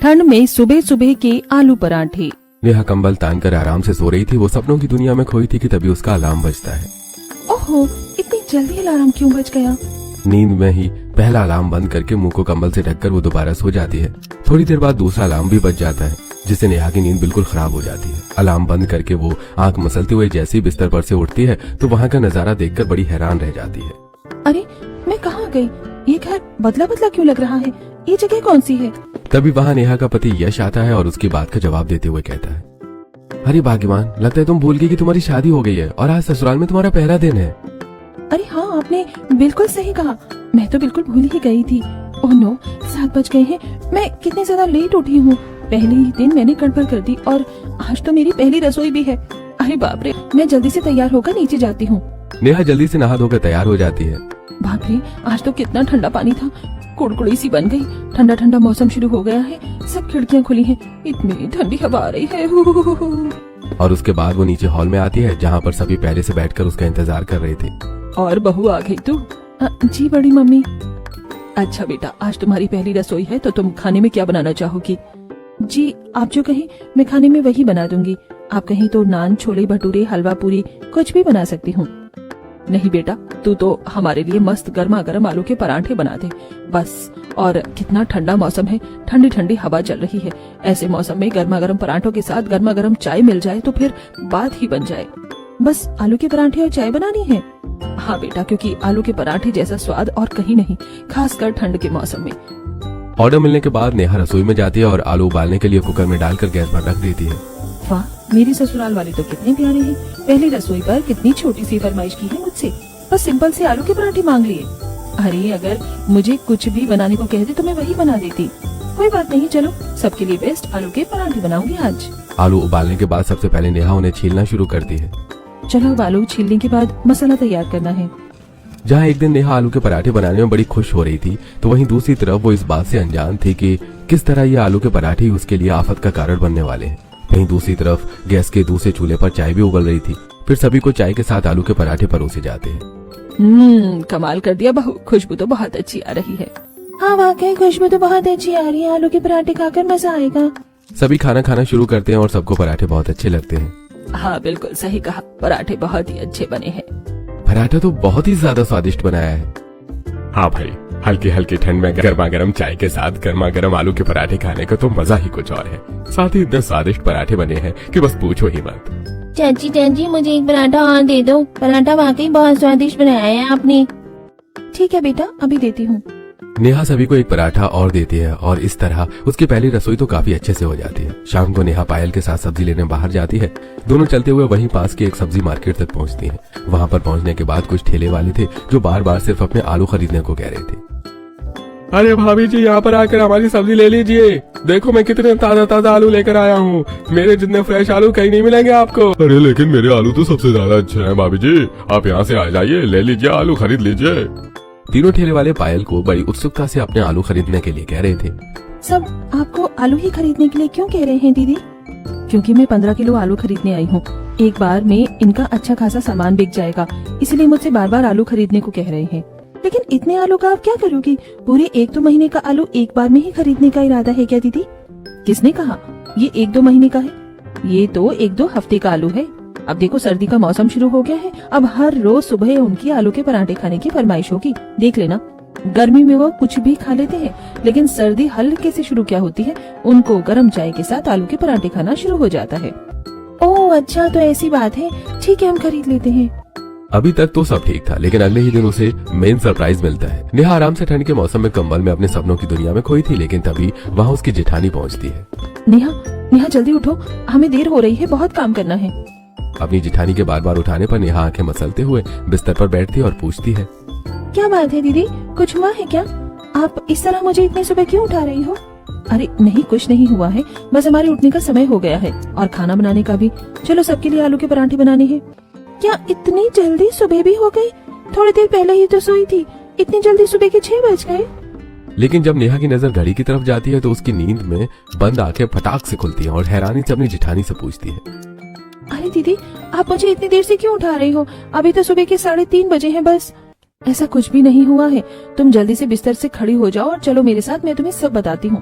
ठंड में सुबह सुबह के आलू पराठे। नेहा कंबल तान कर आराम से सो रही थी। वो सपनों की दुनिया में खोई थी कि तभी उसका अलार्म बजता है। ओहो, इतनी जल्दी अलार्म क्यों बज गया? नींद में ही पहला अलार्म बंद करके मुंह को कंबल से ढककर वो दोबारा सो जाती है। थोड़ी देर बाद दूसरा अलार्म भी बज जाता है, जिससे नेहा की नींद बिल्कुल खराब हो जाती है। अलार्म बंद करके वो आंख मसलते हुए जैसे ही बिस्तर पर से उठती है तो वहाँ का नजारा देखकर बड़ी हैरान रह जाती है। अरे, मैं कहाँ गई? ये घर बदला बदला क्यों लग रहा है? ये जगह कौन सी है? तभी वहाँ नेहा का पति यश आता है और उसकी बात का जवाब देते हुए कहता है, अरे भाग्यवान, लगता है तुम भूल गई कि तुम्हारी शादी हो गई है और आज ससुराल में तुम्हारा पहला दिन है। अरे हाँ, आपने बिल्कुल सही कहा। मैं तो बिल्कुल भूल ही गई थी। ओह नो, 7 बज गए हैं। मैं कितनी ज्यादा लेट उठी हूँ। पहले ही दिन मैंने गड़बड़ कर दी और आज तो मेरी पहली रसोई भी है। अरे बाप रे, मैं जल्दी से तैयार होकर नीचे जाती हूँ। नेहा जल्दी से नहा धोकर तैयार हो जाती है। बाप रे, आज तो कितना ठंडा पानी था। कुड़कुड़ी सी बन गई। ठंडा ठंडा मौसम शुरू हो गया है। सब खिड़कियाँ खुली हैं। इतनी ठंडी हवा आ रही है। और उसके बाद वो नीचे हॉल में आती है, जहाँ पर सभी पहले से बैठकर उसका इंतजार कर रहे थे। और बहू आ गई तू? जी बड़ी मम्मी। अच्छा बेटा, आज तुम्हारी पहली रसोई है तो तुम खाने में क्या बनाना चाहोगी? जी, आप जो कहें मैं खाने में वही बना दूंगी। आप कहें तो नान, छोले भटूरे, हलवा पूरी कुछ भी बना सकती हूँ। नहीं बेटा, तू तो हमारे लिए मस्त गर्मा गर्म आलू के पराठे बना दे बस। और कितना ठंडा मौसम है, ठंडी ठंडी हवा चल रही है। ऐसे मौसम में गर्मा गर्म पराठों के साथ गर्मा गर्म चाय मिल जाए तो फिर बात ही बन जाए। बस आलू के पराठे और चाय बनानी है? हाँ बेटा, क्योंकि आलू के पराठे जैसा स्वाद और कहीं नहीं, खासकर ठंड के मौसम में। ऑर्डर मिलने के बाद नेहा रसोई में जाती है और आलू उबालने के लिए कुकर में डालकर गैस पर रख देती है। वाह, मेरी ससुराल वाले तो कितने प्यारे हैं। पहली रसोई पर कितनी छोटी सी फरमाइश की है मुझसे, बस सिंपल से आलू के पराठे मांग लिए। अरे अगर मुझे कुछ भी बनाने को कहते तो मैं वही बना देती। कोई बात नहीं, चलो सबके लिए बेस्ट आलू के पराठे बनाऊंगी आज। आलू उबालने के बाद सबसे पहले नेहा उन्हें छीलना शुरू करती है। चलो अब आलू छीलने के बाद मसाला तैयार करना है। जहाँ एक दिन नेहा आलू के पराठे बनाने में बड़ी खुश हो रही थी, तो वहीं दूसरी तरफ वो इस बात से अनजान थी कि किस तरह ये आलू के पराठे ही उसके लिए आफत का कारण बनने वाले हैं। वहीं दूसरी तरफ गैस के दूसरे चूल्हे पर चाय भी उबल रही थी। फिर सभी को चाय के साथ आलू के पराठे परोसे जाते हैं। कमाल कर दिया बहू, खुशबू तो बहुत अच्छी आ रही है। हाँ वाकई, खुशबू तो बहुत अच्छी आ रही है। आलू के पराठे खाकर मजा आएगा। सभी खाना खाना शुरू करते हैं और सबको पराठे बहुत अच्छे लगते हैं। हाँ बिल्कुल सही कहा, पराठे बहुत ही अच्छे बने हैं। पराठा तो बहुत ही ज्यादा स्वादिष्ट बनाया है। हाँ भाई, हल्की हल्की ठंड में गर्मा गर्म चाय के साथ गर्मा गर्म आलू के पराठे खाने का तो मजा ही कुछ और है। साथ ही इतने स्वादिष्ट पराठे बने हैं कि बस पूछो ही मत। चाची मुझे एक पराठा और दे दो। पराठा वाकई बहुत स्वादिष्ट बनाया है आपने। ठीक है बेटा, अभी देती हूँ। नेहा सभी को एक पराठा और देती है और इस तरह उसकी पहली रसोई तो काफी अच्छे से हो जाती है। शाम को नेहा पायल के साथ सब्जी लेने बाहर जाती है। दोनों चलते हुए वहीं पास की एक सब्जी मार्केट तक पहुंचती हैं। वहां पर पहुंचने के बाद कुछ ठेले वाले थे जो बार बार सिर्फ अपने आलू खरीदने को कह रहे थे। अरे भाभी जी, यहाँ पर आकर हमारी सब्जी ले लीजिए। देखो मैं कितने ताजा ताजा आलू लेकर आया हूँ। मेरे जितने फ्रेश आलू कहीं नहीं मिलेंगे आपको। अरे लेकिन मेरे आलू तो सबसे ज्यादा अच्छे हैं भाभी जी, आप यहाँ से आ जाइए, ले लीजिए, आलू खरीद लीजिए। तीनों ठेले वाले पायल को बड़ी उत्सुकता से अपने आलू खरीदने के लिए कह रहे थे। सब आपको आलू ही खरीदने के लिए क्यों कह रहे हैं दीदी? क्योंकि मैं 15 किलो आलू खरीदने आई हूँ। एक बार में इनका अच्छा खासा सामान बिक जाएगा, इसलिए मुझसे बार बार आलू खरीदने को कह रहे हैं। लेकिन इतने आलू का आप क्या करोगी? पूरे 1-2 महीने का आलू एक बार में ही खरीदने का इरादा है क्या दीदी? किसने कहा ये 1-2 महीने का है? ये तो 1-2 हफ्ते का आलू है। अब देखो सर्दी का मौसम शुरू हो गया है। अब हर रोज सुबह उनकी आलू के पराठे खाने की फरमाइश होगी। देख लेना, गर्मी में वो कुछ भी खा लेते हैं, लेकिन सर्दी हल्के से शुरू क्या होती है, उनको गर्म चाय के साथ आलू के पराठे खाना शुरू हो जाता है। ओह अच्छा, तो ऐसी बात है। ठीक है, हम खरीद लेते हैं। अभी तक तो सब ठीक था, लेकिन अगले ही दिन उसे मेन सरप्राइज मिलता है। नेहा आराम से ठंड के मौसम में कंबल में अपने सपनों की दुनिया में खोई थी, लेकिन तभी वहाँ उसकी जेठानी पहुँचती है। नेहा जल्दी उठो, हमें देर हो रही है, बहुत काम करना है। अपनी जेठानी के बार बार उठाने पर नेहा आंखें मसलते हुए बिस्तर पर बैठती है और पूछती है, क्या बात है दीदी, कुछ हुआ है क्या? आप इस तरह मुझे इतनी सुबह क्यों उठा रही हो? अरे नहीं, कुछ नहीं हुआ है, बस हमारे उठने का समय हो गया है और खाना बनाने का भी। चलो सबके लिए आलू के पराठे बनाने हैं। क्या इतनी जल्दी सुबह भी हो गई? थोड़ी देर पहले ही तो सोई थी, इतनी जल्दी सुबह के 6 बज गए। लेकिन जब नेहा की नजर घड़ी की तरफ जाती है तो उसकी नींद में बंद आंखें फटाक से खुलती हैं और हैरानी से अपनी जेठानी से पूछती है, अरे दीदी, आप मुझे इतनी देर से क्यों उठा रही हो? अभी तो सुबह के 3:30 बजे हैं बस। ऐसा कुछ भी नहीं हुआ है, तुम जल्दी से बिस्तर से खड़ी हो जाओ और चलो मेरे साथ, मैं तुम्हें सब बताती हूँ।